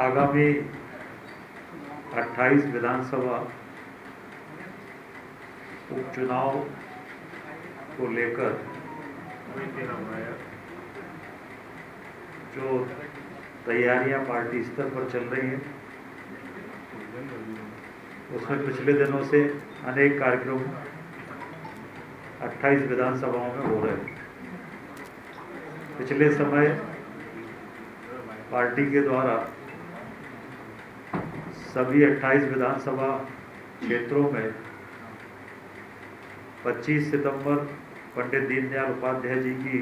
आगामी 28 विधानसभा उपचुनाव को लेकर जो तैयारियां पार्टी स्तर पर चल रही हैं, उसमें पिछले दिनों से अनेक कार्यक्रम 28 विधानसभाओं में हो रहे हैं। पिछले समय पार्टी के द्वारा सभी 28 विधानसभा क्षेत्रों में 25 सितंबर पंडित दीनदयाल उपाध्याय जी की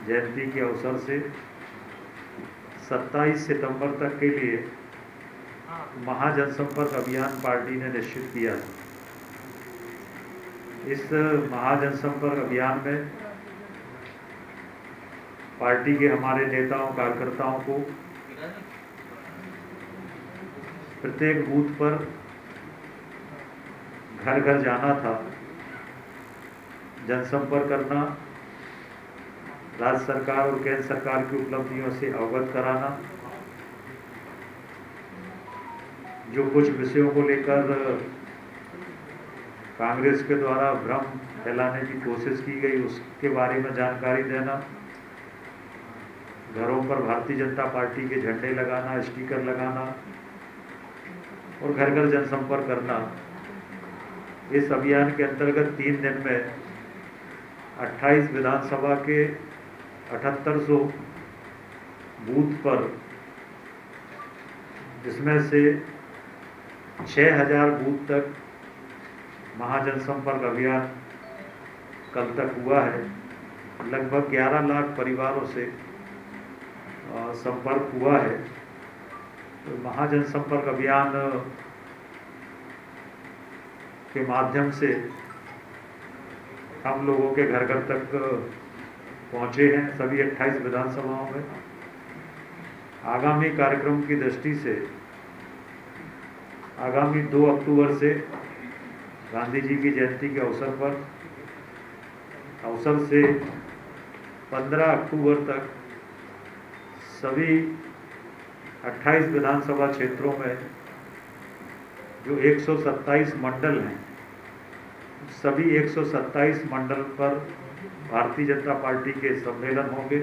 जयंती के अवसर से 27 सितंबर तक के लिए महाजनसंपर्क अभियान पार्टी ने निश्चित किया है। इस महाजनसंपर्क अभियान में पार्टी के हमारे नेताओं कार्यकर्ताओं को प्रत्येक बूथ पर घर घर जाना था, जनसंपर्क करना, राज्य सरकार और केंद्र सरकार की उपलब्धियों से अवगत कराना, जो कुछ विषयों को लेकर कांग्रेस के द्वारा भ्रम फैलाने की कोशिश की गई उसके बारे में जानकारी देना, घरों पर भारतीय जनता पार्टी के झंडे लगाना, स्टिकर लगाना और घर घर जनसंपर्क करना। इस अभियान के अंतर्गत 3 दिन में 28 विधानसभा के 7800 बूथ पर, जिसमें से 6000 बूथ तक महाजनसंपर्क अभियान कल तक हुआ है। लगभग 11 लाख परिवारों से संपर्क हुआ है। तो महाजनसंपर्क अभियान के माध्यम से हम लोगों के घर घर तक पहुंचे हैं सभी 28 विधानसभाओं में। आगामी कार्यक्रम की दृष्टि से आगामी 2 अक्टूबर से गांधी जी की जयंती के अवसर से 15 अक्टूबर तक सभी 28 विधानसभा क्षेत्रों में जो 127 मंडल हैं, सभी 127 मंडल पर भारतीय जनता पार्टी के सम्मेलन होंगे।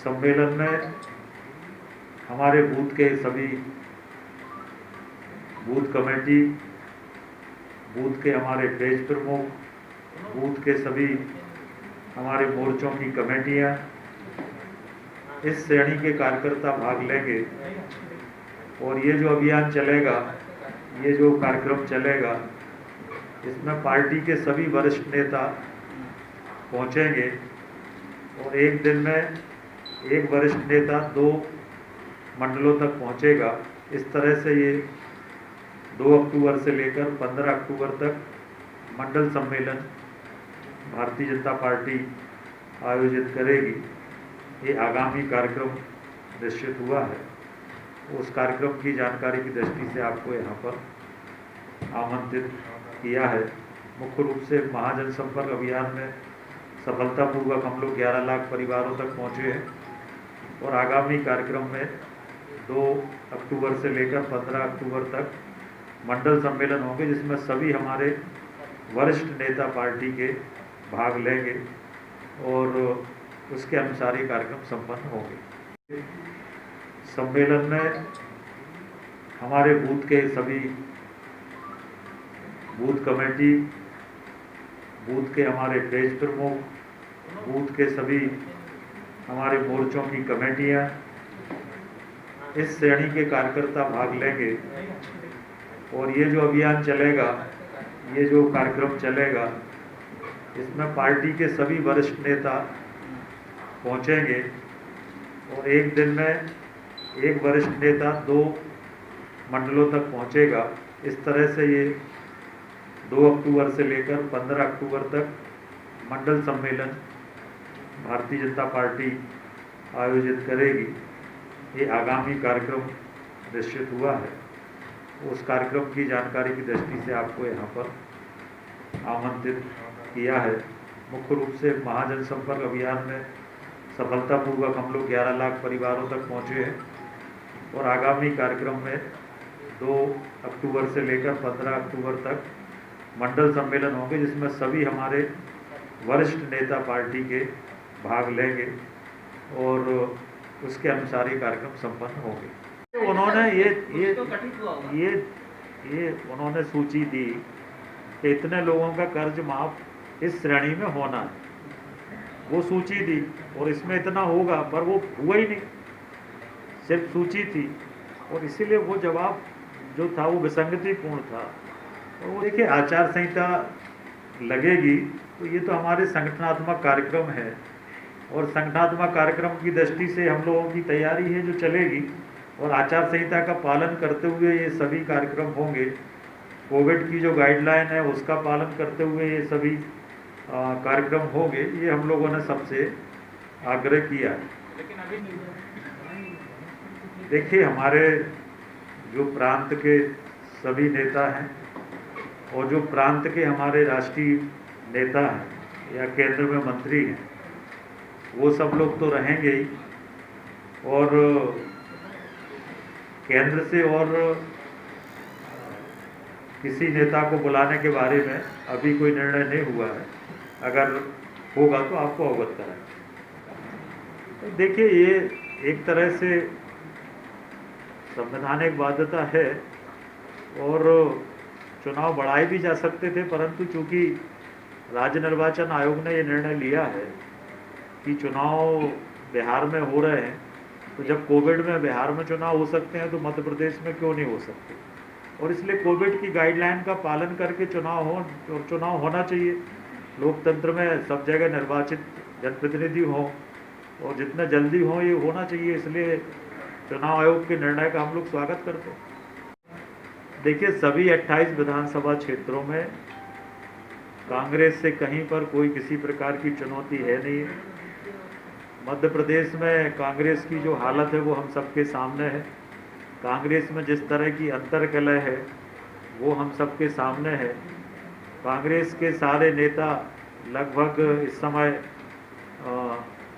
सम्मेलन में हमारे बूथ के सभी बूथ कमेटी, बूथ के हमारे पेज प्रमुख, बूथ के सभी हमारे मोर्चों की कमेटियां, इस श्रेणी के कार्यकर्ता भाग लेंगे। और ये जो अभियान चलेगा, ये जो कार्यक्रम चलेगा, इसमें पार्टी के सभी वरिष्ठ नेता पहुंचेंगे और एक दिन में एक वरिष्ठ नेता 2 मंडलों तक पहुंचेगा। इस तरह से ये 2 अक्टूबर से लेकर 15 अक्टूबर तक मंडल सम्मेलन भारतीय जनता पार्टी आयोजित करेगी। ये आगामी कार्यक्रम निश्चित हुआ है। उस कार्यक्रम की जानकारी की दृष्टि से आपको यहाँ पर आमंत्रित किया है। मुख्य रूप से महाजनसंपर्क अभियान में सफलतापूर्वक हम लोग 11 लाख परिवारों तक पहुँचे हैं और आगामी कार्यक्रम में 2 अक्टूबर से लेकर 15 अक्टूबर तक मंडल सम्मेलन होंगे, जिसमें सभी हमारे वरिष्ठ नेता पार्टी के भाग लेंगे और उसके अनुसार ये कार्यक्रम संपन्न होंगे। सम्मेलन में हमारे बूथ के सभी बूथ कमेटी, बूथ के हमारे पेज प्रमुख, बूथ के सभी हमारे मोर्चों की कमेटियां, इस श्रेणी के कार्यकर्ता भाग लेंगे। और ये जो अभियान चलेगा, ये जो कार्यक्रम चलेगा, इसमें पार्टी के सभी वरिष्ठ नेता पहुंचेंगे और एक दिन में एक वरिष्ठ नेता 2 मंडलों तक पहुंचेगा। इस तरह से ये 2 अक्टूबर से लेकर 15 अक्टूबर तक मंडल सम्मेलन भारतीय जनता पार्टी आयोजित करेगी। ये आगामी कार्यक्रम निश्चित हुआ है। उस कार्यक्रम की जानकारी की दृष्टि से आपको यहाँ पर आमंत्रित किया है। मुख्य रूप से महाजनसंपर्क अभियान में सफलतापूर्वक हम लोग 11 लाख परिवारों तक पहुँचे हैं और आगामी कार्यक्रम में 2 अक्टूबर से लेकर 15 अक्टूबर तक मंडल सम्मेलन होंगे, जिसमें सभी हमारे वरिष्ठ नेता पार्टी के भाग लेंगे और उसके अनुसार ये कार्यक्रम संपन्न होंगे। उन्होंने ये उन्होंने सूची दी कि इतने लोगों का कर्ज माफ इस श्रेणी में होना है, वो सूची दी और इसमें इतना होगा, पर वो हुआ ही नहीं, सिर्फ सूची थी और इसीलिए वो जवाब जो था वो विसंगतिपूर्ण था। और वो देखिए, आचार संहिता लगेगी तो ये तो हमारे संगठनात्मक कार्यक्रम है और संगठनात्मक कार्यक्रम की दृष्टि से हम लोगों की तैयारी है जो चलेगी और आचार संहिता का पालन करते हुए ये सभी कार्यक्रम होंगे। कोविड की जो गाइडलाइन है उसका पालन करते हुए ये सभी कार्यक्रम होंगे, ये हम लोगों ने सबसे आग्रह किया है। लेकिन अभी देखिए, हमारे जो प्रांत के सभी नेता हैं और जो प्रांत के हमारे राष्ट्रीय नेता हैं या केंद्र में मंत्री हैं, वो सब लोग तो रहेंगे ही और केंद्र से और किसी नेता को बुलाने के बारे में अभी कोई निर्णय नहीं हुआ है, अगर होगा तो आपको अवगत कराएं। तो देखिए, ये एक तरह से संवैधानिक बाध्यता है और चुनाव बढ़ाए भी जा सकते थे, परंतु चूंकि राज्य निर्वाचन आयोग ने ये निर्णय लिया है कि चुनाव बिहार में हो रहे हैं, तो जब कोविड में बिहार में चुनाव हो सकते हैं तो मध्य प्रदेश में क्यों नहीं हो सकते, और इसलिए कोविड की गाइडलाइन का पालन करके चुनाव हो और चुनाव होना चाहिए। लोकतंत्र में सब जगह निर्वाचित जनप्रतिनिधि हों और जितना जल्दी हो ये होना चाहिए, इसलिए चुनाव आयोग के निर्णय का हम लोग स्वागत करते हैं। देखिए, सभी 28 विधानसभा क्षेत्रों में कांग्रेस से कहीं पर कोई किसी प्रकार की चुनौती है नहीं। मध्य प्रदेश में कांग्रेस की जो हालत है वो हम सबके सामने है। कांग्रेस में जिस तरह की अंतर्कलह है वो हम सबके सामने है। कांग्रेस के सारे नेता लगभग इस समय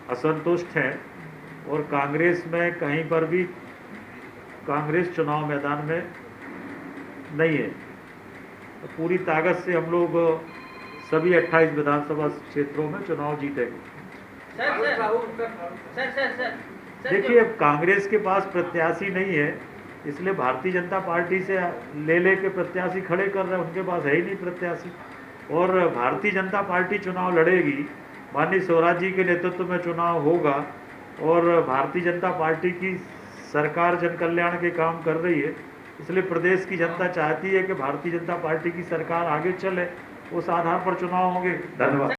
असंतुष्ट हैं और कांग्रेस में कहीं पर भी कांग्रेस चुनाव मैदान में नहीं है। तो पूरी ताकत से हम लोग सभी 28 विधानसभा क्षेत्रों में चुनाव जीतेंगे। देखिए, अब कांग्रेस के पास प्रत्याशी नहीं है, इसलिए भारतीय जनता पार्टी से ले के प्रत्याशी खड़े कर रहे हैं, उनके पास है ही नहीं प्रत्याशी। और भारतीय जनता पार्टी चुनाव लड़ेगी, माननीय स्वराज जी के नेतृत्व में चुनाव होगा और भारतीय जनता पार्टी की सरकार जन कल्याण के काम कर रही है, इसलिए प्रदेश की जनता चाहती है कि भारतीय जनता पार्टी की सरकार आगे चले, उस आधार पर चुनाव होंगे। धन्यवाद।